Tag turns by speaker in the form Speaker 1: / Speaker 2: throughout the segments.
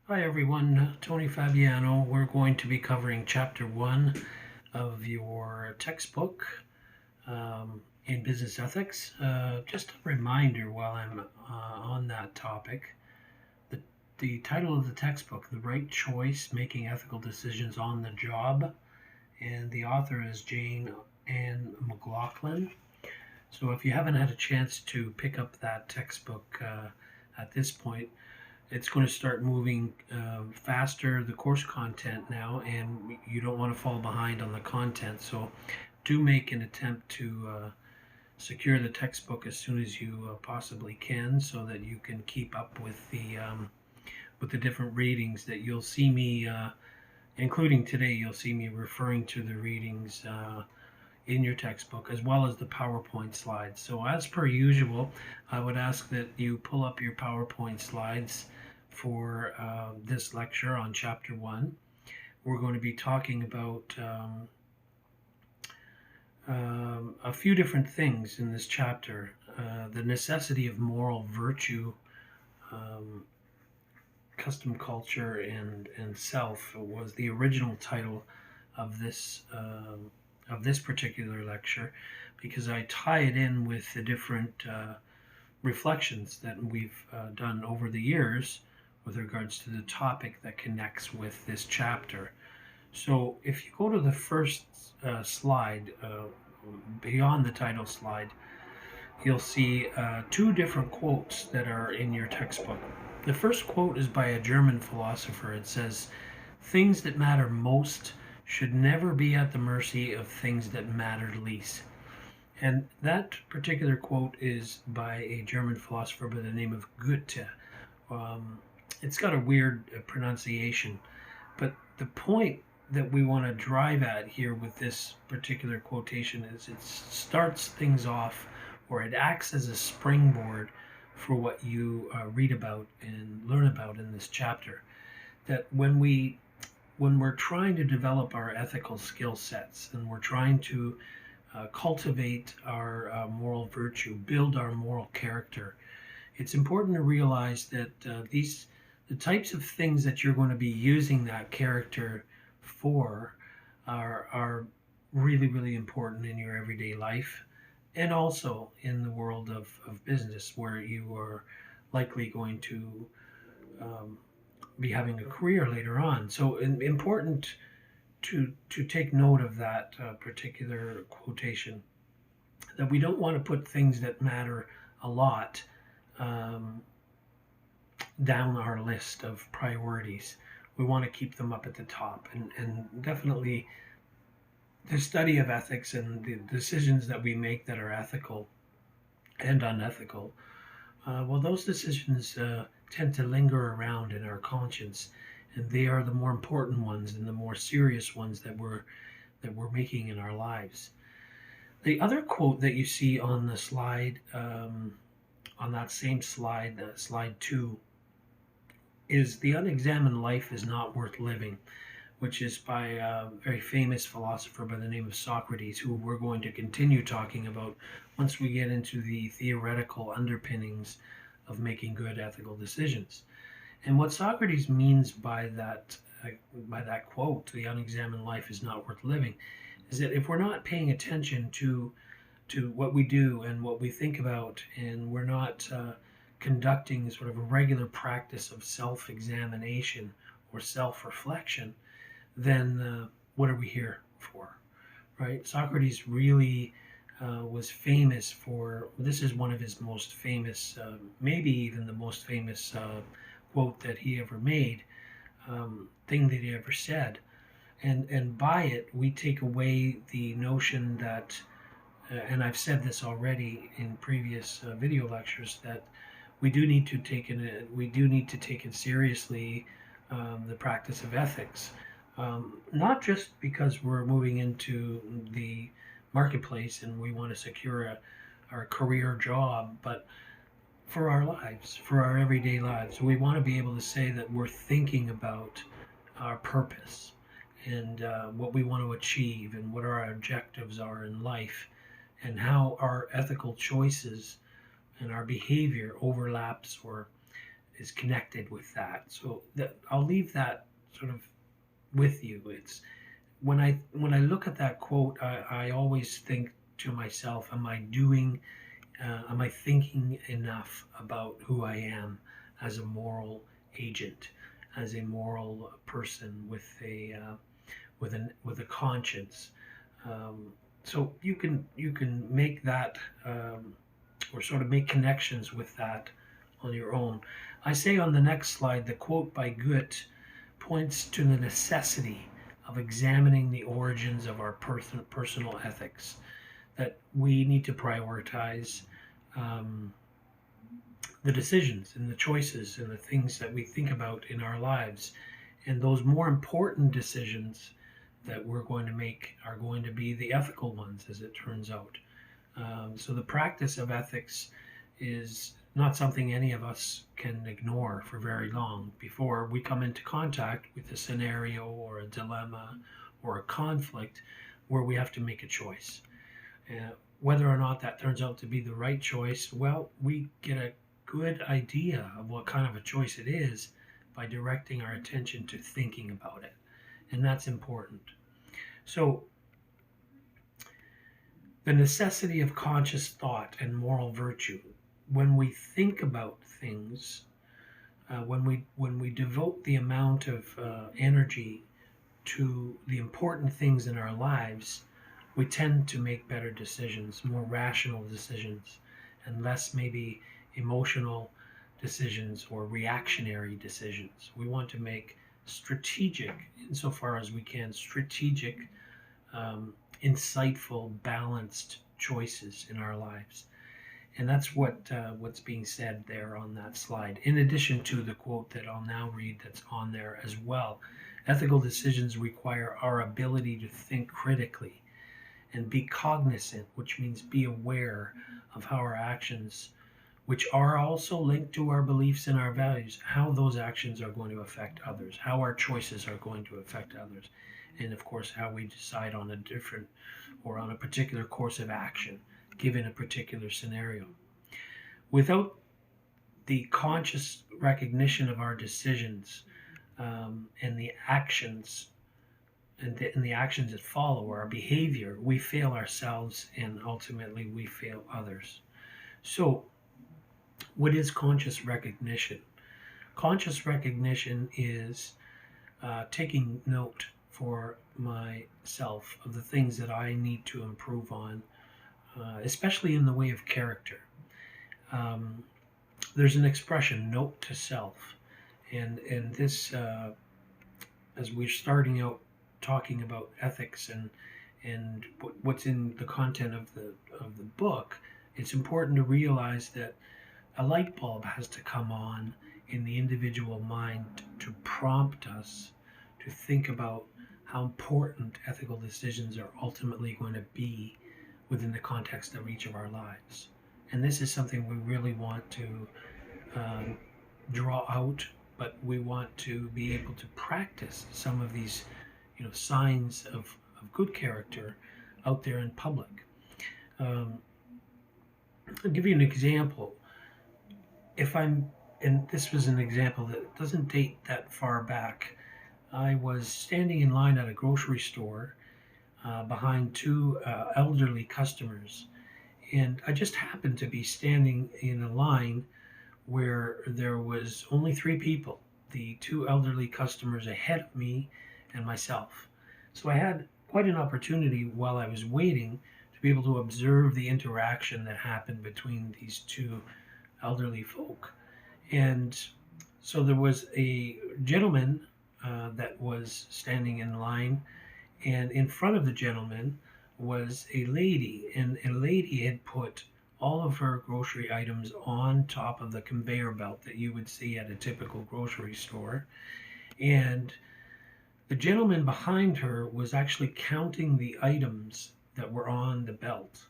Speaker 1: Hi everyone, Tony Fabiano. We're going to be covering chapter one of your textbook in business ethics. Just a reminder while I'm on that topic, the, the title of the textbook, The Right Choice Making Ethical Decisions on the Job, and the author is Jane Ann McLaughlin. So if you haven't had a chance to pick up that textbook at this point, it's going to start moving faster, the course content now, and you don't want to fall behind on the content. So do make an attempt to secure the textbook as soon as you possibly can, so that you can keep up with the different readings that you'll see me, including today. You'll see me referring to the readings in your textbook, as well as the PowerPoint slides. So as per usual, I would ask that you pull up your PowerPoint slides for this lecture on chapter one. We're going to be talking about a few different things in this chapter. The necessity of moral virtue, um, custom culture, and self was the original title of this particular lecture, because I tie it in with the different reflections that we've done over the years with regards to the topic that connects with this chapter. So if you go to the first slide, beyond the title slide, you'll see two different quotes that are in your textbook. The first quote is by a German philosopher. It says, "Things that matter most should never be at the mercy of things that matter least." And that particular quote is by a German philosopher by the name of Goethe. Um, it's got a weird pronunciation, but the point that we want to drive at here with this particular quotation is it starts things off, or it acts as a springboard for what you read about and learn about in this chapter. That when we're trying to develop our ethical skill sets, and we're trying to cultivate our moral virtue, build our moral character, it's important to realize that the types of things that you're going to be using that character for are really, really important in your everyday life, and also in the world of business, where you are likely going to um, be having a career later on. So important to take note of that particular quotation, that we don't want to put things that matter a lot um, down our list of priorities. We want to keep them up at the top, and definitely the study of ethics and the decisions that we make that are ethical and unethical. Well, those decisions tend to linger around in our conscience, and they are the more important ones and the more serious ones that we're making in our lives. The other quote that you see on the slide, on that same slide, slide two, is "The unexamined life is not worth living," which is by a very famous philosopher by the name of Socrates, who we're going to continue talking about once we get into the theoretical underpinnings of making good ethical decisions. And what Socrates means by that quote, "The unexamined life is not worth living," is that if we're not paying attention to what we do and what we think about, and we're not conducting sort of a regular practice of self-examination or self-reflection, then what are we here for, right? Socrates really was famous for this. Is one of his most famous, maybe even the most famous quote that he ever made, thing that he ever said. And by it, we take away the notion that, and I've said this already in previous video lectures, that we do need to take it seriously, the practice of ethics, not just because we're moving into the marketplace and we want to secure our career job, but for our lives, for our everyday lives. We want to be able to say that we're thinking about our purpose, and what we want to achieve, and what our objectives are in life, and how our ethical choices and our behavior overlaps or is connected with that. So that I'll leave that sort of with you. It's when I look at that quote, I always think to myself, am I thinking enough about who I am as a moral agent, as a moral person with a conscience? Um, so you can make that, or sort of make connections with that on your own. I say on the next slide, the quote by Goethe points to the necessity of examining the origins of our personal ethics, that we need to prioritize um, the decisions and the choices and the things that we think about in our lives. And those more important decisions that we're going to make are going to be the ethical ones, as it turns out. So the practice of ethics is not something any of us can ignore for very long before we come into contact with a scenario or a dilemma or a conflict where we have to make a choice. Whether or not that turns out to be the right choice, well, we get a good idea of what kind of a choice it is by directing our attention to thinking about it. And that's important. So, the necessity of conscious thought and moral virtue. When we think about things, when we devote the amount of energy to the important things in our lives, we tend to make better decisions, more rational decisions, and less maybe emotional decisions or reactionary decisions. We want to make strategic, insofar as we can, strategic, insightful, balanced choices in our lives. And that's what's being said there on that slide. In addition to the quote that I'll now read that's on there as well, ethical decisions require our ability to think critically and be cognizant, which means be aware of how our actions, which are also linked to our beliefs and our values, how those actions are going to affect others, how our choices are going to affect others, and of course, how we decide on a different or on a particular course of action given a particular scenario. Without the conscious recognition of our decisions, and the actions and the actions that follow, our behavior, we fail ourselves and ultimately we fail others. So, what is conscious recognition? Conscious recognition is taking note for myself of the things that I need to improve on, especially in the way of character. Um, there's an expression, note to self, and this, as we're starting out talking about ethics and what's in the content of the book, it's important to realize that a light bulb has to come on in the individual mind to prompt us to think about how important ethical decisions are ultimately going to be within the context of each of our lives. And this is something we really want to um, draw out, but we want to be able to practice some of these, signs of good character out there in public. Um, I'll give you an example. And this was an example that doesn't date that far back. I was standing in line at a grocery store behind two elderly customers, and I just happened to be standing in a line where there was only three people, the two elderly customers ahead of me and myself. So I had quite an opportunity while I was waiting to be able to observe the interaction that happened between these two elderly folk. And so there was a gentleman that was standing in line, and in front of the gentleman was a lady, and a lady had put all of her grocery items on top of the conveyor belt that you would see at a typical grocery store. And the gentleman behind her was actually counting the items that were on the belt,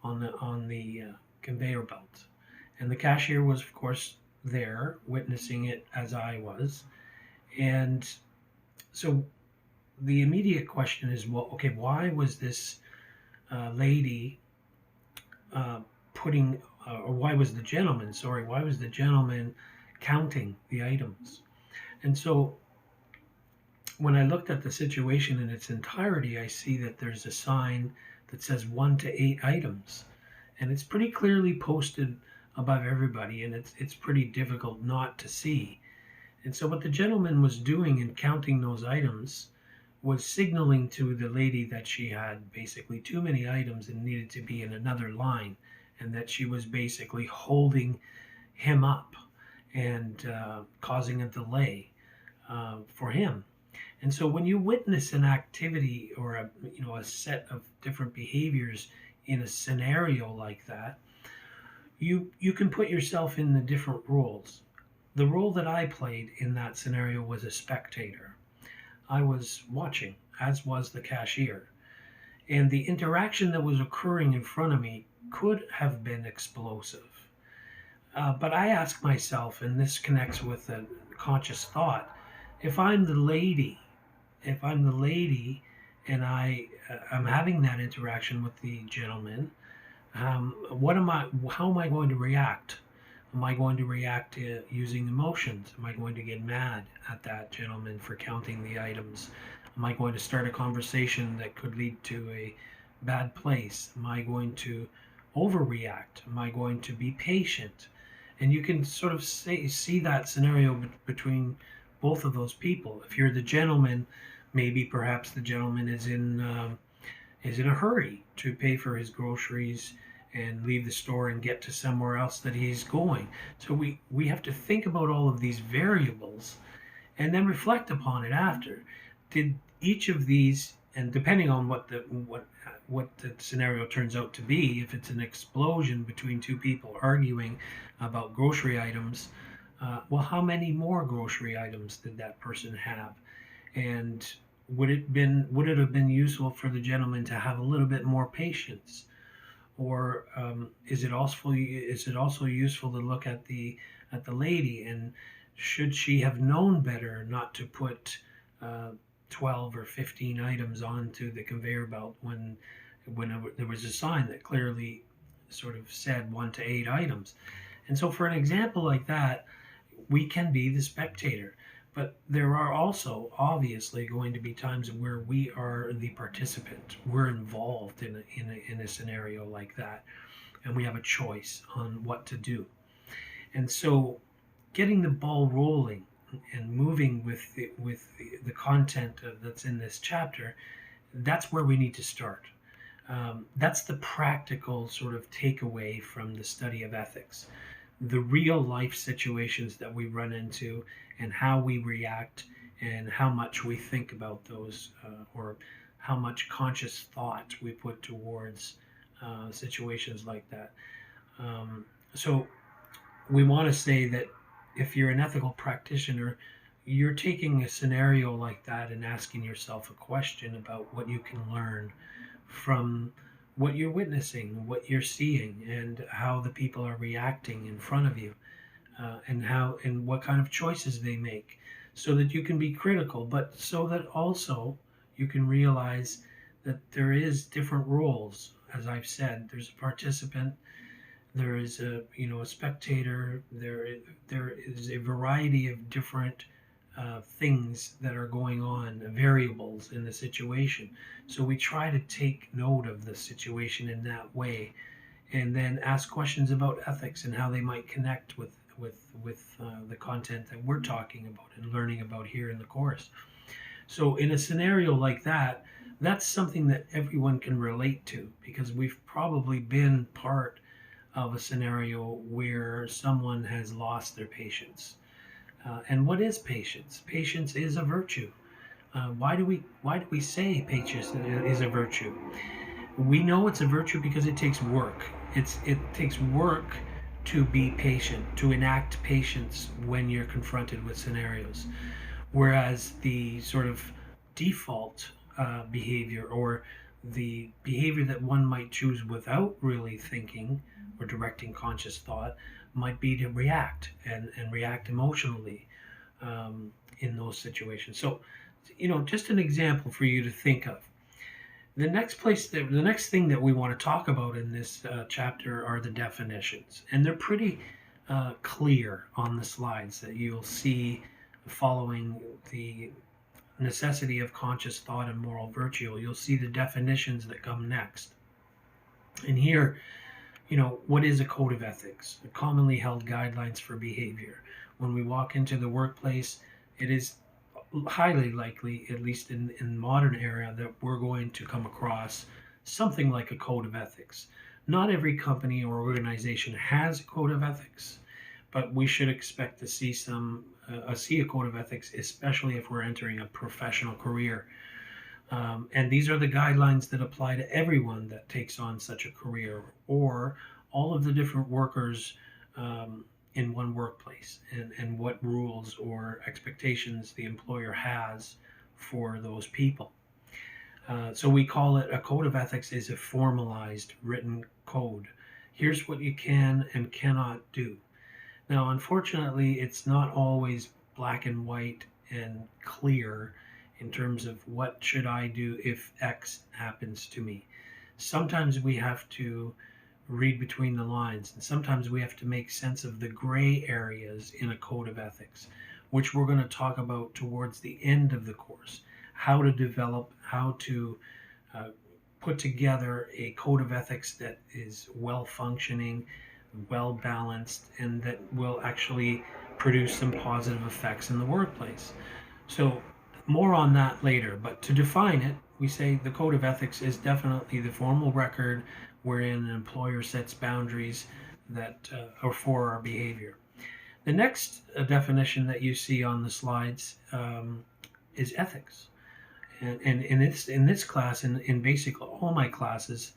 Speaker 1: on the conveyor belt. And the cashier was, of course, there witnessing it as I was. And so the immediate question is, well, okay, why was this lady putting, or why was the gentleman counting the items. And so when I looked at the situation in its entirety, I see that there's a sign that says 1 to 8 items. And it's pretty clearly posted above everybody, and it's pretty difficult not to see. And so what the gentleman was doing in counting those items was signaling to the lady that she had basically too many items and needed to be in another line, and that she was basically holding him up and causing a delay for him. And so when you witness an activity or a set of different behaviors in a scenario like that, you can put yourself in the different roles. The role that I played in that scenario was a spectator. I was watching, as was the cashier. And the interaction that was occurring in front of me could have been explosive. But I ask myself, and this connects with a conscious thought, if I'm the lady, if I'm the lady and I'm having that interaction with the gentleman, how am I going to react? Am I going to react using emotions? Am I going to get mad at that gentleman for counting the items? Am I going to start a conversation that could lead to a bad place? Am I going to overreact? Am I going to be patient? And you can sort of see that scenario between both of those people. If you're the gentleman, maybe perhaps the gentleman is in a hurry to pay for his groceries and leave the store and get to somewhere else that he's going. So we have to think about all of these variables and then reflect upon it after. Did each of these, and depending on what the scenario turns out to be, if it's an explosion between two people arguing about grocery items, well, how many more grocery items did that person have? And would it have been useful for the gentleman to have a little bit more patience? Or is it also useful to look at the lady, and should she have known better not to put 12 or 15 items onto the conveyor belt when there was a sign that clearly sort of said 1 to 8 items? And so for an example like that, we can be the spectator. But there are also obviously going to be times where we are the participant. We're involved in a scenario like that, and we have a choice on what to do. And so, getting the ball rolling and moving with the content that's in this chapter, that's where we need to start. That's the practical sort of takeaway from the study of ethics. The real life situations that we run into and how we react and how much we think about those, or how much conscious thought we put towards situations like that. So we want to say that if you're an ethical practitioner, you're taking a scenario like that and asking yourself a question about what you can learn from what you're witnessing, what you're seeing, and how the people are reacting in front of you, and what kind of choices they make, so that you can be critical, but so that also you can realize that there is different roles. As I've said, there's a participant, there is a spectator, there is a variety of different things that are going on, variables in the situation. So we try to take note of the situation in that way, and then ask questions about ethics and how they might connect with the content that we're talking about and learning about here in the course. So in a scenario like that, that's something that everyone can relate to, because we've probably been part of a scenario where someone has lost their patience. And what is patience? Patience is a virtue. Why do we say patience is a virtue? We know it's a virtue because it takes work. It takes work to be patient, to enact patience when you're confronted with scenarios. Whereas the sort of default behavior, or the behavior that one might choose without really thinking or directing conscious thought, might be to react and react emotionally in those situations. So, just an example for you to think of. The next thing that we want to talk about in this chapter are the definitions, and they're pretty clear on the slides that you'll see following the necessity of conscious thought and moral virtue. You'll see the definitions that come next. And here, what is a code of ethics? Commonly held guidelines for behavior. When we walk into the workplace, it is highly likely, at least in modern era, that we're going to come across something like a code of ethics. Not every company or organization has a code of ethics, but we should expect to see see a code of ethics, especially if we're entering a professional career. And these are the guidelines that apply to everyone that takes on such a career, or all of the different workers in one workplace, and what rules or expectations the employer has for those people. So we call it a code of ethics is a formalized written code. Here's what you can and cannot do. Now, unfortunately, it's not always black and white and clear in terms of what should I do if X happens to me. Sometimes we have to read between the lines, and sometimes we have to make sense of the gray areas in a code of ethics, which we're going to talk about towards the end of the course. How to develop, how to put together a code of ethics that is well functioning, well balanced, and that will actually produce some positive effects in the workplace. So more on that later, but to define it, we say the code of ethics is definitely the formal record wherein an employer sets boundaries that are for our behavior. The next definition that you see on the slides is ethics. And in this class, in basically all my classes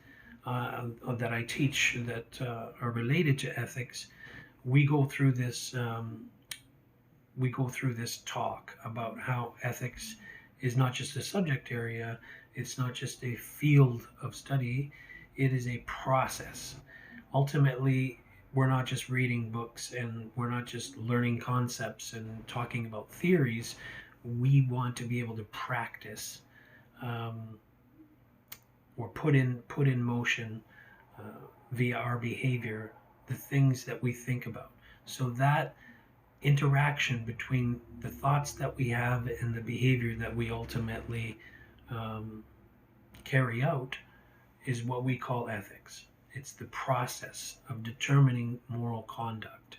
Speaker 1: that I teach that are related to ethics, we go through this talk about how ethics is not just a subject area, it's not just a field of study, it is a process. Ultimately, we're not just reading books and we're not just learning concepts and talking about theories. We want to be able to practice or put in motion via our behavior the things that we think about. So that interaction between the thoughts that we have and the behavior that we ultimately carry out is what we call ethics. It's the process of determining moral conduct.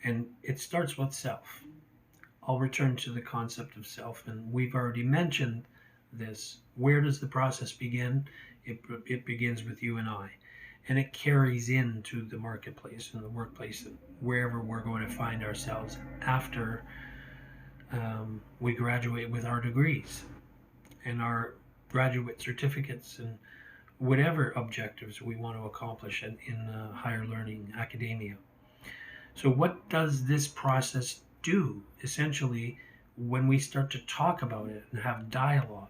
Speaker 1: And it starts with self. I'll return to the concept of self, and we've already mentioned this. Where does the process begin? It begins with you and I. And it carries into the marketplace and the workplace, and wherever we're going to find ourselves after we graduate with our degrees and our graduate certificates and whatever objectives we want to accomplish in higher learning, academia. So what does this process do? Essentially, when we start to talk about it and have dialogue,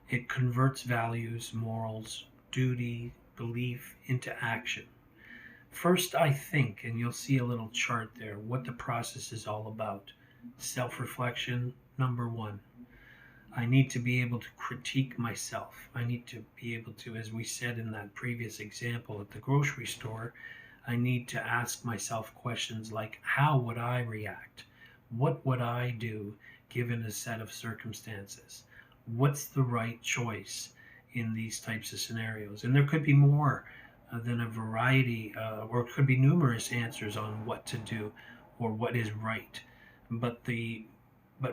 Speaker 1: it converts values, morals, duty, belief into action. First, I think, and you'll see a little chart there, what the process is all about. Self-reflection, number one. I need to be able to critique myself. I need to be able to, as we said in that previous example at the grocery store, I need to ask myself questions like, how would I react? What would I do given a set of circumstances? What's the right choice in these types of scenarios? And there could be more than a variety, or it could be numerous answers on what to do or what is right. But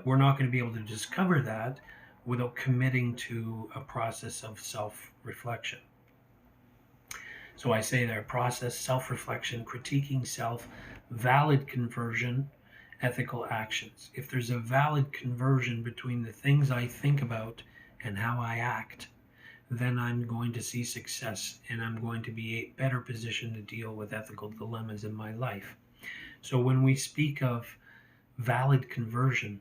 Speaker 1: we're not going to be able to discover that without committing to a process of self-reflection. So I say there, process, self-reflection, critiquing self, valid conversion, ethical actions. If there's a valid conversion between the things I think about and how I act, then I'm going to see success and I'm going to be a better position to deal with ethical dilemmas in my life. So when we speak of valid conversion,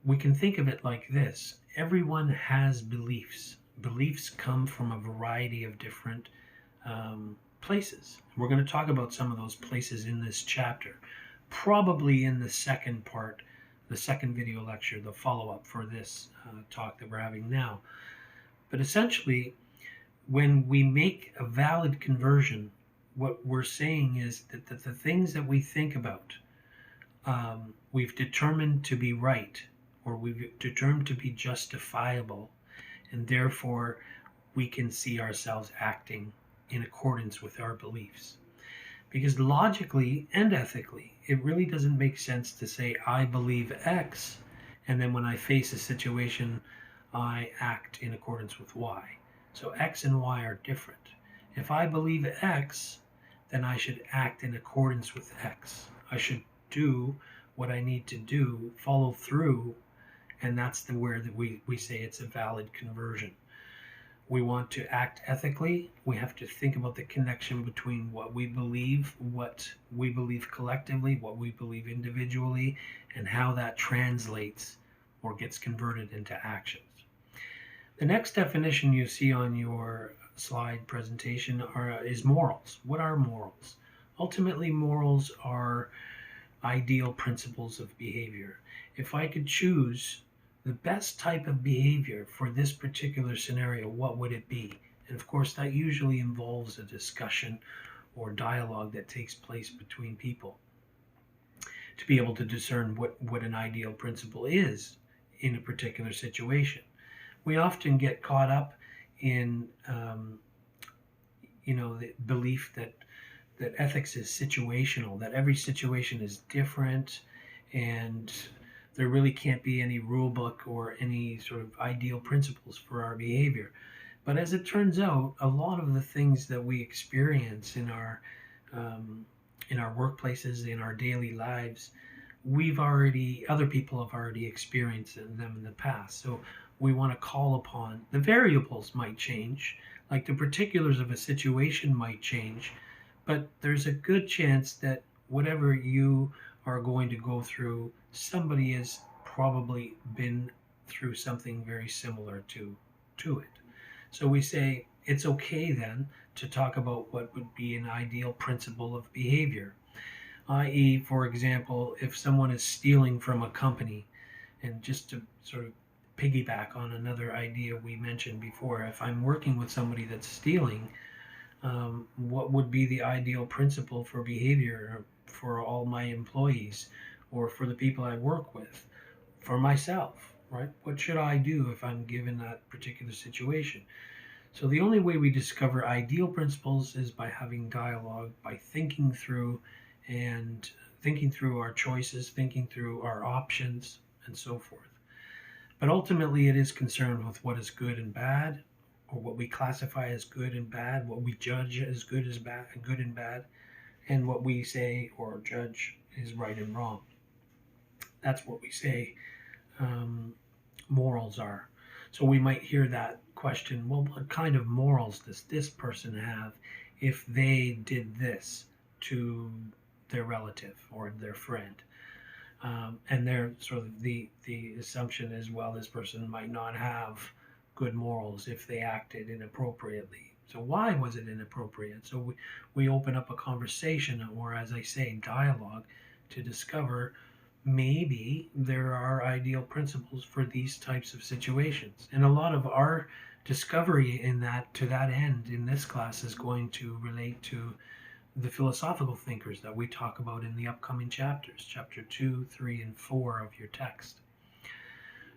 Speaker 1: we can think of it like this. Everyone has beliefs. Beliefs come from a variety of different places. We're going to talk about some of those places in this chapter, probably in the second part, the second video lecture, the follow-up for this talk that we're having now. But essentially, when we make a valid conversion, what we're saying is that the things that we think about, we've determined to be right, or we've determined to be justifiable, and therefore we can see ourselves acting in accordance with our beliefs. Because logically and ethically, it really doesn't make sense to say, I believe X, and then when I face a situation, I act in accordance with Y. So X and Y are different. If I believe X, then I should act in accordance with X. I should do what I need to do, follow through, and that's where we say it's a valid conversion. We want to act ethically. We have to think about the connection between what we believe collectively, what we believe individually, and how that translates or gets converted into actions. The next definition you see on your slide presentation is morals. What are morals? Ultimately, morals are ideal principles of behavior. If I could choose the best type of behavior for this particular scenario, what would it be? And of course, that usually involves a discussion or dialogue that takes place between people to be able to discern what an ideal principle is in a particular situation. We often get caught up in the belief that ethics is situational, that every situation is different, and there really can't be any rule book or any sort of ideal principles for our behavior. But as it turns out, a lot of the things that we experience in our workplaces, in our daily lives, other people have already experienced them in the past. So we want to call upon, the variables might change, like the particulars of a situation might change, but there's a good chance that whatever you are going to go through, somebody has probably been through something very similar to it. So we say it's okay then to talk about what would be an ideal principle of behavior. I.e., for example, if someone is stealing from a company, and just to sort of piggyback on another idea we mentioned before, if I'm working with somebody that's stealing, what would be the ideal principle for behavior for all my employees or for the people I work with, for myself, right? What should I do if I'm given that particular situation? So the only way we discover ideal principles is by having dialogue, by thinking through our choices, thinking through our options, and so forth. But ultimately, it is concerned with what is good and bad, or what we classify as good and bad, what we judge as good and bad, and what we say or judge is right and wrong. That's what we say morals are. So we might hear that question, well, what kind of morals does this person have if they did this to their relative or their friend? And they're sort of the assumption is, well, this person might not have good morals if they acted inappropriately. So why was it inappropriate? So we open up a conversation, or as I say, dialogue, to discover maybe there are ideal principles for these types of situations. And a lot of our discovery to that end in this class is going to relate to the philosophical thinkers that we talk about in the upcoming chapters, chapter 2, 3, and 4 of your text.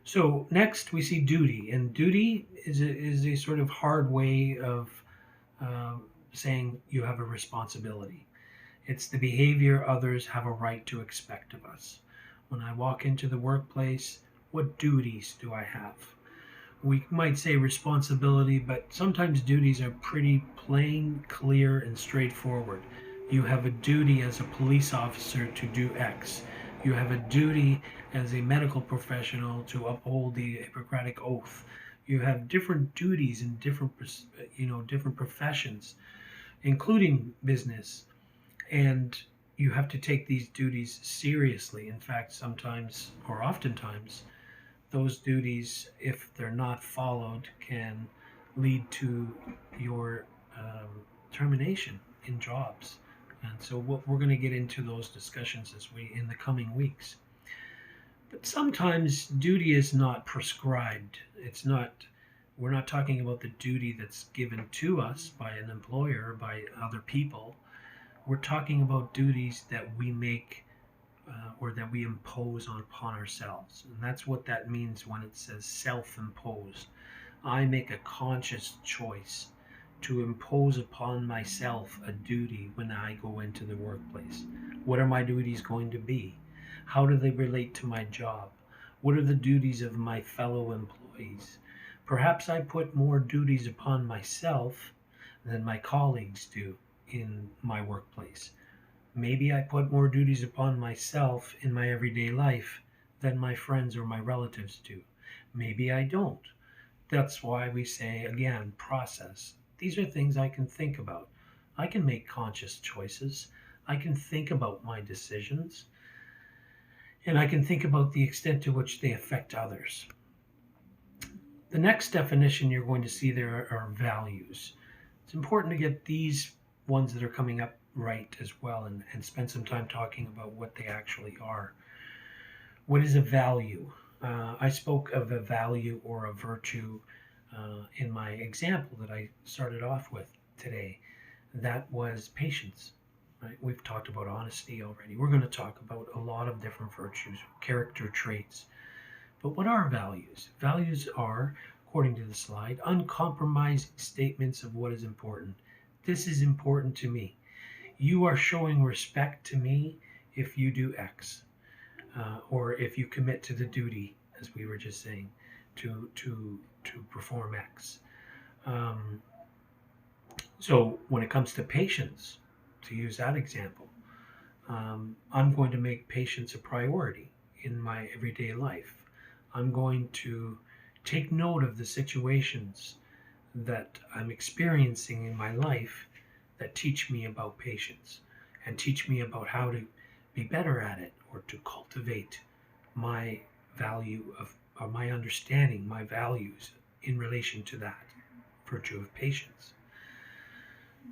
Speaker 1: So next we see duty, and duty is a sort of hard way of saying you have a responsibility. It's the behavior others have a right to expect of us. When I walk into the workplace, what duties do I have? We might say responsibility, but sometimes duties are pretty plain, clear, and straightforward. You have a duty as a police officer to do X. You have a duty as a medical professional to uphold the Hippocratic Oath. You have different duties in different professions, including business, and you have to take these duties seriously. In fact, sometimes or oftentimes, those duties, if they're not followed, can lead to your termination in jobs. And so we're going to get into those discussions in the coming weeks. But sometimes duty is not prescribed. We're not talking about the duty that's given to us by an employer or by other people, we're talking about duties that we make or that we impose upon ourselves. And that's what that means when it says self-imposed. I make a conscious choice to impose upon myself a duty when I go into the workplace. What are my duties going to be? How do they relate to my job? What are the duties of my fellow employees? Perhaps I put more duties upon myself than my colleagues do in my workplace. Maybe I put more duties upon myself in my everyday life than my friends or my relatives do. Maybe I don't. That's why we say, again, process. These are things I can think about. I can make conscious choices. I can think about my decisions. And I can think about the extent to which they affect others. The next definition you're going to see there are values. It's important to get these ones that are coming up right as well and spend some time talking about what they actually are. What is a value? I spoke of a value or a virtue in my example that I started off with today. That was patience. Right? We've talked about honesty already. We're going to talk about a lot of different virtues, character traits. But what are values? Values are, according to the slide, uncompromising statements of what is important. This is important to me. You are showing respect to me if you do X, or if you commit to the duty, as we were just saying, to perform X. So when it comes to patience, to use that example, I'm going to make patience a priority in my everyday life. I'm going to take note of the situations that I'm experiencing in my life that teach me about patience and teach me about how to be better at it or to cultivate my value of, or my understanding, my values in relation to that virtue of patience.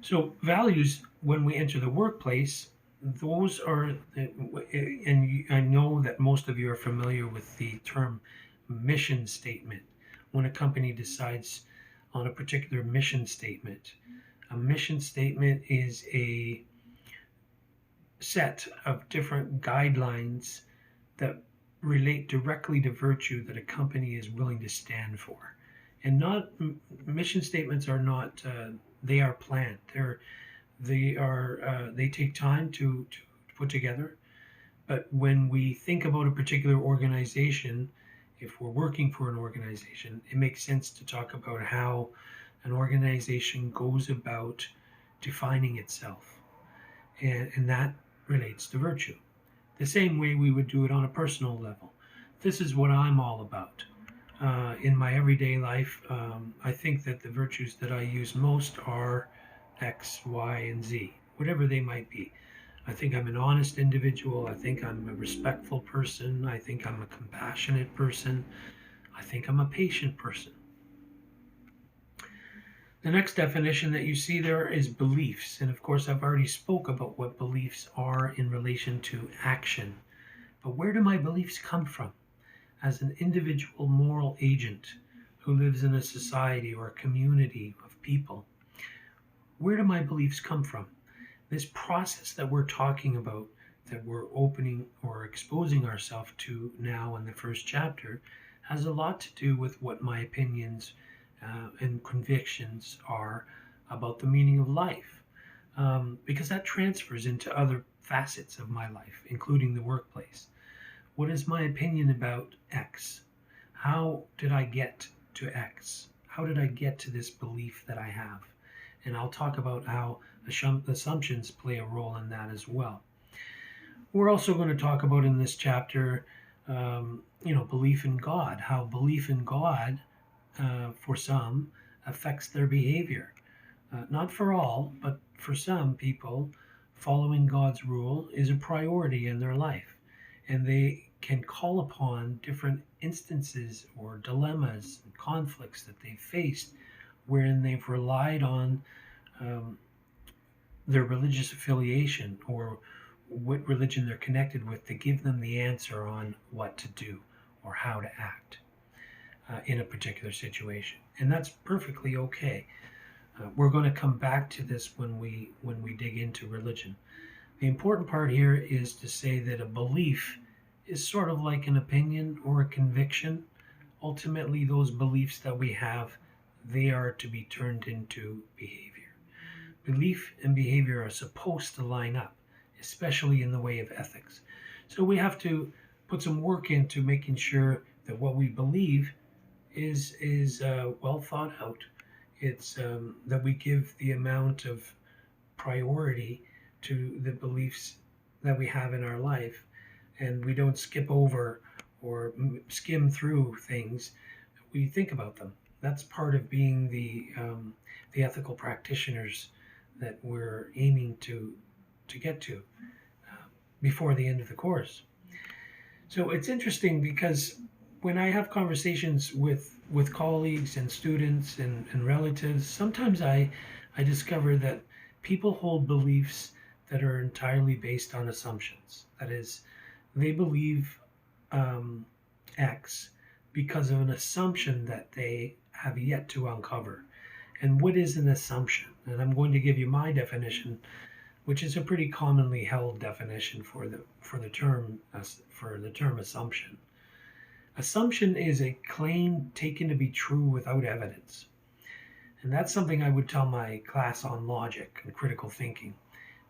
Speaker 1: So values, when we enter the workplace, those are, and I know that most of you are familiar with the term mission statement. When a company decides on a particular mission statement, a mission statement is a set of different guidelines that relate directly to virtue that a company is willing to stand for. And not mission statements are not they are planned. They take time to put together. But when we think about a particular organization, if we're working for an organization, it makes sense to talk about how an organization goes about defining itself. And that relates to virtue. The same way we would do it on a personal level. This is what I'm all about. In my everyday life, I think that the virtues that I use most are X, Y, and Z, whatever they might be. I think I'm an honest individual. I think I'm a respectful person. I think I'm a compassionate person. I think I'm a patient person. The next definition that you see there is beliefs. And of course, I've already spoke about what beliefs are in relation to action. But where do my beliefs come from? As an individual moral agent who lives in a society or a community of people, where do my beliefs come from? This process that we're talking about, that we're opening or exposing ourselves to now in the first chapter, has a lot to do with what my opinions and convictions are about the meaning of life, because that transfers into other facets of my life, including the workplace. What is my opinion about X? How did I get to X? How did I get to this belief that I have? And I'll talk about how assumptions play a role in that as well. We're also going to talk about in this chapter, belief in God, how belief in God for some affects their behavior. Not for all, but for some people, following God's rule is a priority in their life. And they can call upon different instances or dilemmas and conflicts that they've faced wherein they've relied on their religious affiliation or what religion they're connected with to give them the answer on what to do or how to act in a particular situation. And that's perfectly okay. We're going to come back to this when we dig into religion. The important part here is to say that a belief is sort of like an opinion or a conviction. Ultimately, those beliefs that we have, they are to be turned into behavior. Belief and behavior are supposed to line up, especially in the way of ethics. So we have to put some work into making sure that what we believe is well thought out. It's that we give the amount of priority to the beliefs that we have in our life, and we don't skip over or skim through things. We think about them. That's part of being the ethical practitioners that we're aiming to get to before the end of the course. So it's interesting because when I have conversations with colleagues and students and relatives, sometimes I discover that people hold beliefs that are entirely based on assumptions. That is, they believe um, X because of an assumption that they have yet to uncover. And what is an assumption? And I'm going to give you my definition, which is a pretty commonly held definition for the term assumption. Assumption is a claim taken to be true without evidence. And that's something I would tell my class on logic and critical thinking,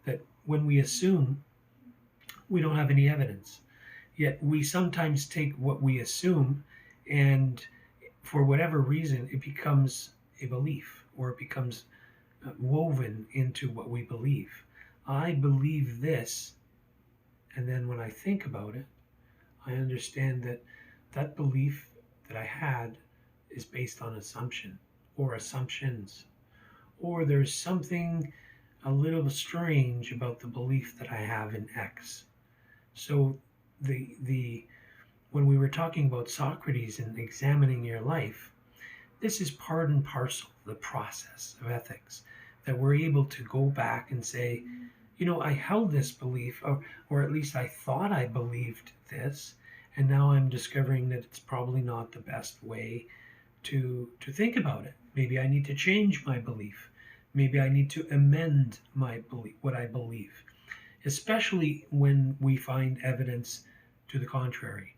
Speaker 1: that when we assume, we don't have any evidence. Yet we sometimes take what we assume and for whatever reason it becomes a belief, or it becomes woven into what we believe. I believe this, and then when I think about it, I understand that that belief that I had is based on assumption or assumptions, or there's something a little strange about the belief that I have in X. So the when we were talking about Socrates and examining your life, this is part and parcel of the process of ethics, that we're able to go back and say, I held this belief, or at least I thought I believed this, and now I'm discovering that it's probably not the best way to think about it. Maybe I need to change my belief. Maybe I need to amend my belief, what I believe, especially when we find evidence to the contrary.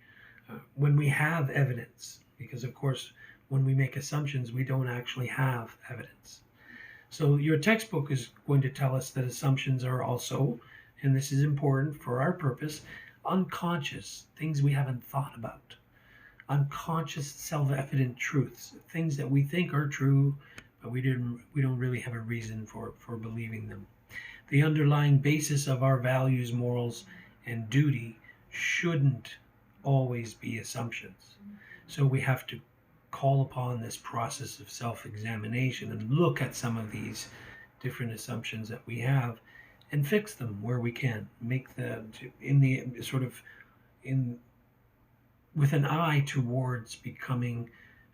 Speaker 1: When we have evidence, because of course, when we make assumptions, we don't actually have evidence. So your textbook is going to tell us that assumptions are also, and this is important for our purpose, unconscious, things we haven't thought about. Unconscious, self-evident truths, things that we think are true, but we don't really have a reason for believing them. The underlying basis of our values, morals, and duty shouldn't always be assumptions. So we have to call upon this process of self-examination and look at some of these different assumptions that we have and fix them where we can, make them in the sort of in with an eye towards becoming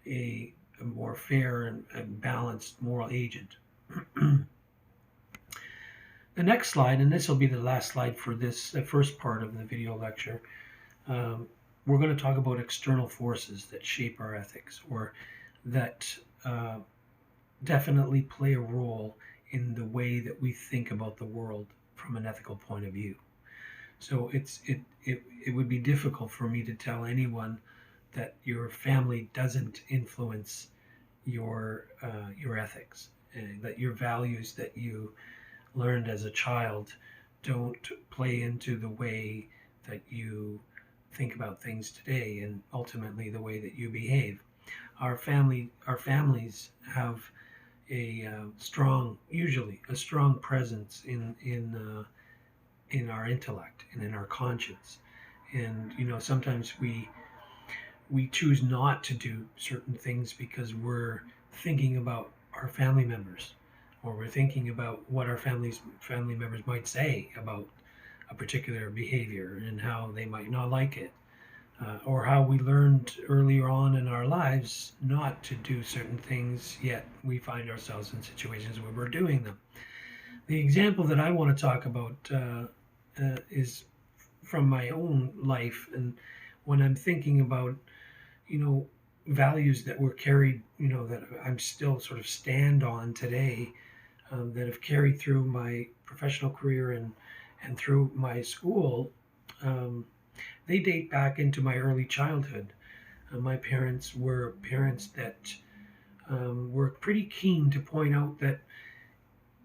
Speaker 1: a more fair and balanced moral agent. The next slide, and this will be the last slide for this first part of the video lecture, we're going to talk about external forces that shape our ethics, or that definitely play a role in the way that we think about the world from an ethical point of view. So it would be difficult for me to tell anyone that your family doesn't influence your ethics, and that your values that you learned as a child don't play into the way that you think about things today, and ultimately the way that you behave. Our families have usually a strong presence in our intellect and in our conscience. And sometimes we choose not to do certain things because we're thinking about our family members, or we're thinking about what our family members might say about a particular behavior and how they might not like it, or how we learned earlier on in our lives not to do certain things, yet we find ourselves in situations where we're doing them. The example that I want to talk about is from my own life, and when I'm thinking about, values that were carried, that I'm still sort of stand on today, that have carried through my professional career and through my school, um, they date back into my early childhood. My parents were parents that were pretty keen to point out that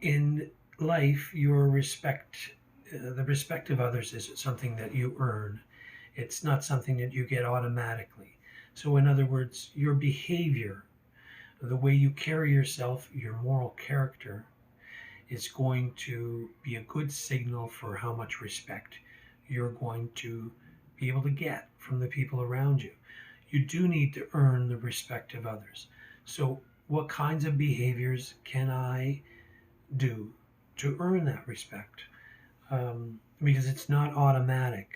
Speaker 1: in life, the respect of others is something that you earn. It's not something that you get automatically. So, in other words, your behavior, the way you carry yourself, your moral character, is going to be a good signal for how much respect you're going to be able to get from the people around you. You do need to earn the respect of others. So, what kinds of behaviors can I do to earn that respect? Because it's not automatic.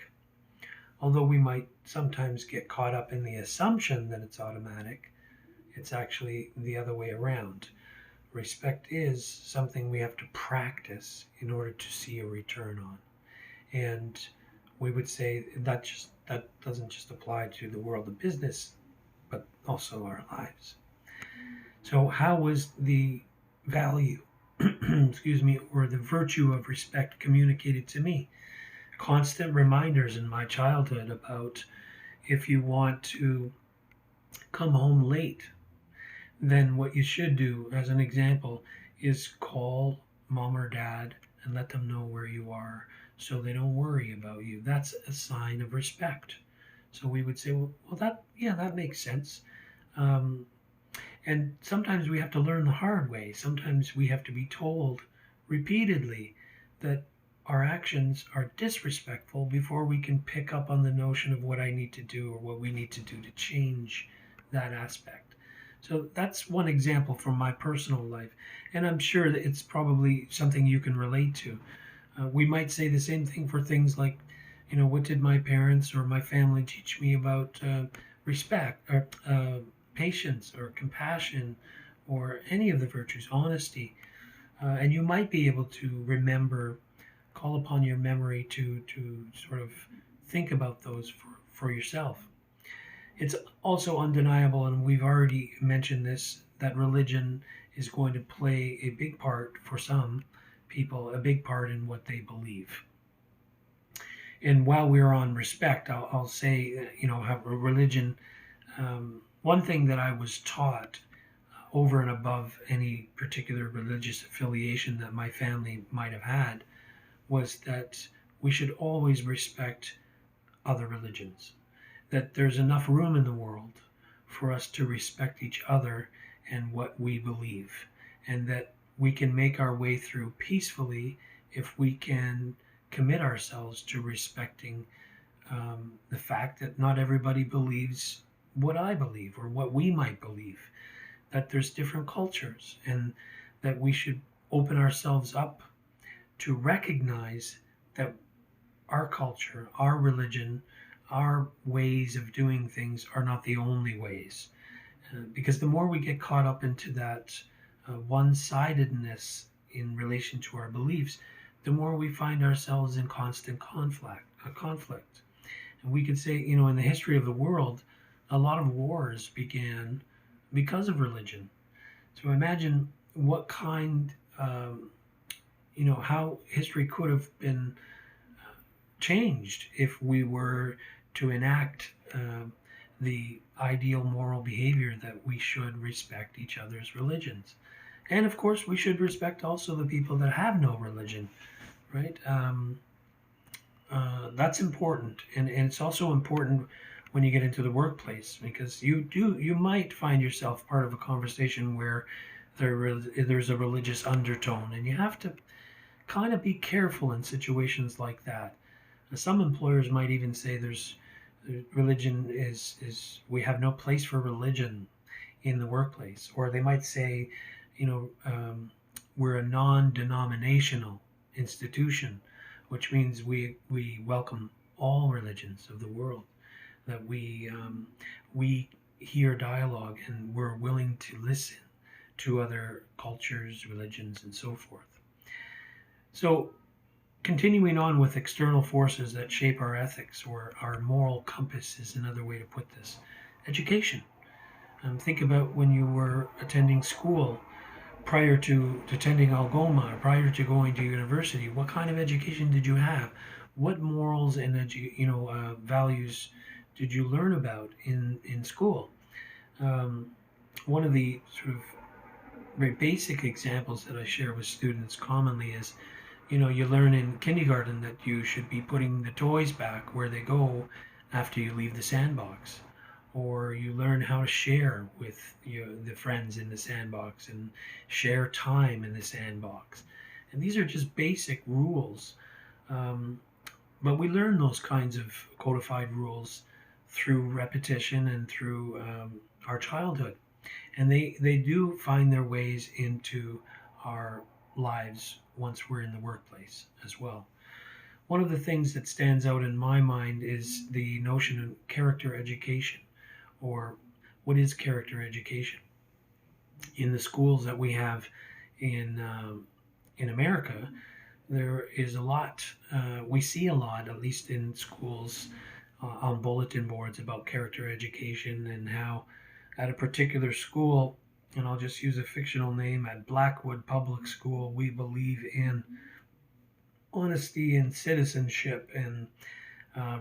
Speaker 1: Although we might sometimes get caught up in the assumption that it's automatic, it's actually the other way around. Respect is something we have to practice in order to see a return on. And we would say that doesn't just apply to the world of business, but also our lives. So how was the value, excuse me, or the virtue of respect communicated to me? Constant reminders in my childhood about, if you want to come home late, then what you should do, as an example, is call mom or dad and let them know where you are so they don't worry about you. That's a sign of respect. So we would say, well, that makes sense. Um, and sometimes we have to learn the hard way. Sometimes we have to be told repeatedly that our actions are disrespectful before we can pick up on the notion of what I need to do or what we need to do to change that aspect. So that's one example from my personal life. And I'm sure that it's probably something you can relate to. We might say the same thing for things like, what did my parents or my family teach me about respect or patience or compassion or any of the virtues, honesty. And you might be able to call upon your memory to sort of think about those for yourself. It's also undeniable, and we've already mentioned this, that religion is going to play a big part for some people, a big part in what they believe. And while we're on respect, I'll say, how religion, one thing that I was taught over and above any particular religious affiliation that my family might have had was that we should always respect other religions, that there's enough room in the world for us to respect each other and what we believe, and that we can make our way through peacefully if we can commit ourselves to respecting the fact that not everybody believes what I believe or what we might believe, that there's different cultures, and that we should open ourselves up to recognize that our culture, our religion, our ways of doing things are not the only ways. Because the more we get caught up into that one-sidedness in relation to our beliefs, the more we find ourselves in constant conflict. And we could say, in the history of the world, a lot of wars began because of religion. So imagine what kind, how history could have been changed if we were to enact the ideal moral behavior that we should respect each other's religions. And of course, we should respect also the people that have no religion, right? That's important. And it's also important when you get into the workplace, because you might find yourself part of a conversation where there's a religious undertone, and you have to kind of be careful in situations like that. Some employers might even say religion is we have no place for religion in the workplace, or they might say, we're a non-denominational institution, which means we welcome all religions of the world, that we hear dialogue and we're willing to listen to other cultures, religions, and so forth. So, continuing on with external forces that shape our ethics, or our moral compass is another way to put this. Education. Think about when you were attending school prior to attending Algoma, prior to going to university. What kind of education did you have? What morals and values did you learn about in school? Um, One of the sort of very basic examples that I share with students commonly is, you learn in kindergarten that you should be putting the toys back where they go after you leave the sandbox. Or you learn how to share with the friends in the sandbox and share time in the sandbox. And these are just basic rules. Um, but we learn those kinds of codified rules through repetition and through our childhood, and they do find their ways into our lives once we're in the workplace as well. One of the things that stands out in my mind is the notion of character education, or what is character education. In the schools that we have in America, there is a lot. We see a lot, at least in schools, on bulletin boards about character education and how at a particular school, and I'll just use a fictional name, at Blackwood Public School, we believe in honesty and citizenship and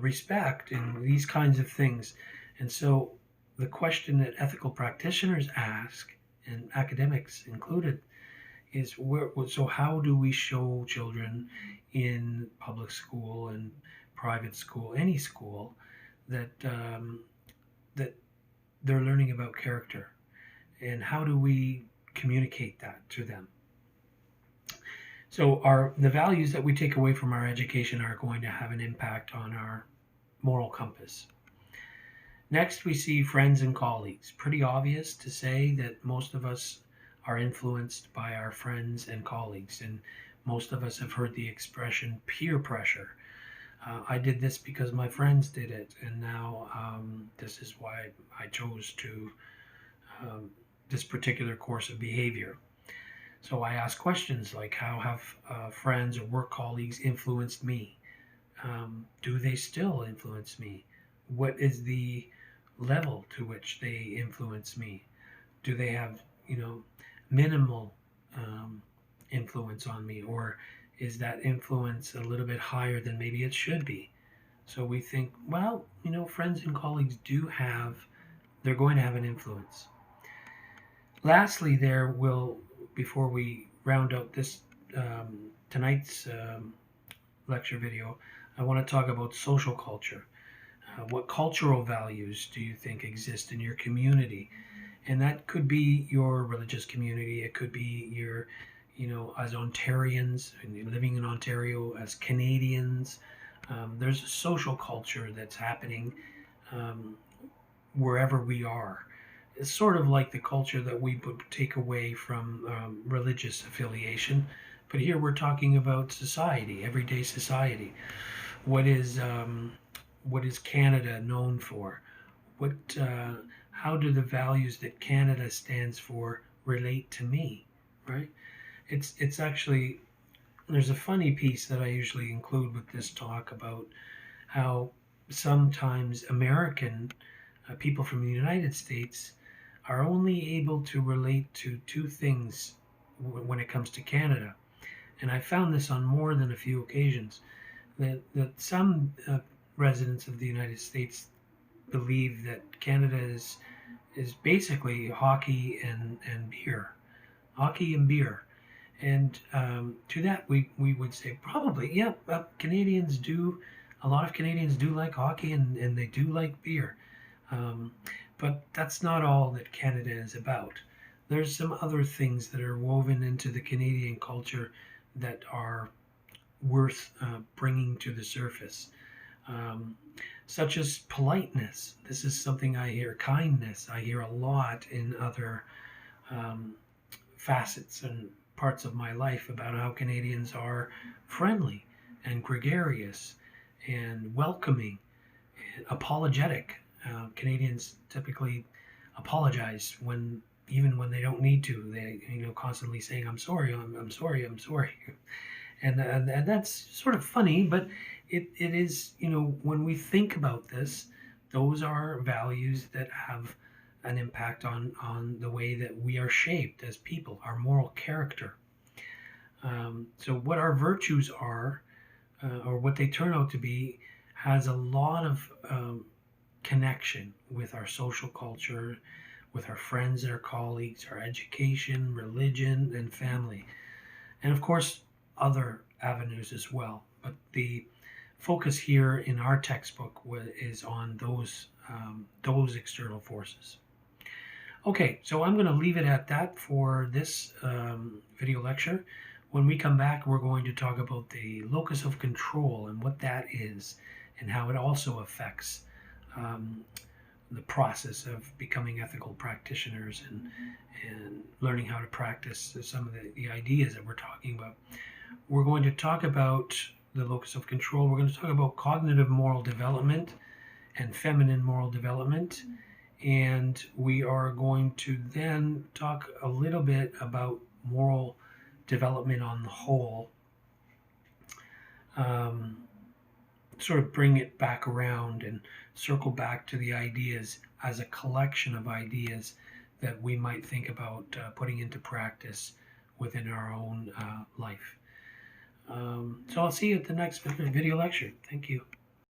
Speaker 1: respect and these kinds of things. And so the question that ethical practitioners ask, and academics included, is so how do we show children in public school and private school, any school, that that they're learning about character, and how do we communicate that to them? So the values that we take away from our education are going to have an impact on our moral compass. Next, we see friends and colleagues. Pretty obvious to say that most of us are influenced by our friends and colleagues, and most of us have heard the expression peer pressure. I did this because my friends did it, and now this is why I chose to this particular course of behavior. So I ask questions like, how have friends or work colleagues influenced me? Do they still influence me? What is the level to which they influence me? Do they have, minimal influence on me, or is that influence a little bit higher than maybe it should be? So we think, well, friends and colleagues they're going to have an influence. Lastly, before we round out this tonight's lecture video, I want to talk about social culture. What cultural values do you think exist in your community? And that could be your religious community. It could be your, as Ontarians and living in Ontario, as Canadians. There's a social culture that's happening wherever we are. It's sort of like the culture that we would take away from religious affiliation. But here we're talking about society, everyday society. What is Canada known for? How do the values that Canada stands for relate to me, right? It's actually, there's a funny piece that I usually include with this talk about how sometimes American people from the United States are only able to relate to two things when it comes to Canada. And I found this on more than a few occasions, that some residents of the United States believe that Canada is basically hockey and beer. Hockey and beer. And to that, we would say probably, yeah, a lot of Canadians do like hockey and they do like beer. But that's not all that Canada is about. There's some other things that are woven into the Canadian culture that are worth bringing to the surface, such as politeness. This is something I hear, kindness. I hear a lot in other facets and parts of my life about how Canadians are friendly and gregarious and welcoming and apologetic. Canadians typically apologize even when they don't need to. They constantly saying, "I'm sorry, I'm sorry, I'm sorry," and that's sort of funny, but it is when we think about this, those are values that have an impact on the way that we are shaped as people, our moral character. So, what our virtues are, or what they turn out to be, has a lot of connection with our social culture, with our friends and our colleagues, our education, religion, and family, and of course, other avenues as well. But the focus here in our textbook is on those external forces. Okay, so I'm going to leave it at that for this video lecture. When we come back, we're going to talk about the locus of control and what that is, and how it also affects um, the process of becoming ethical practitioners and learning how to practice some of the ideas that we're talking about. We're going to talk about the locus of control. We're going to talk about cognitive moral development and feminine moral development. And we are going to then talk a little bit about moral development on the whole, sort of bring it back around and circle back to the ideas as a collection of ideas that we might think about putting into practice within our own life. So I'll see you at the next video lecture. Thank you.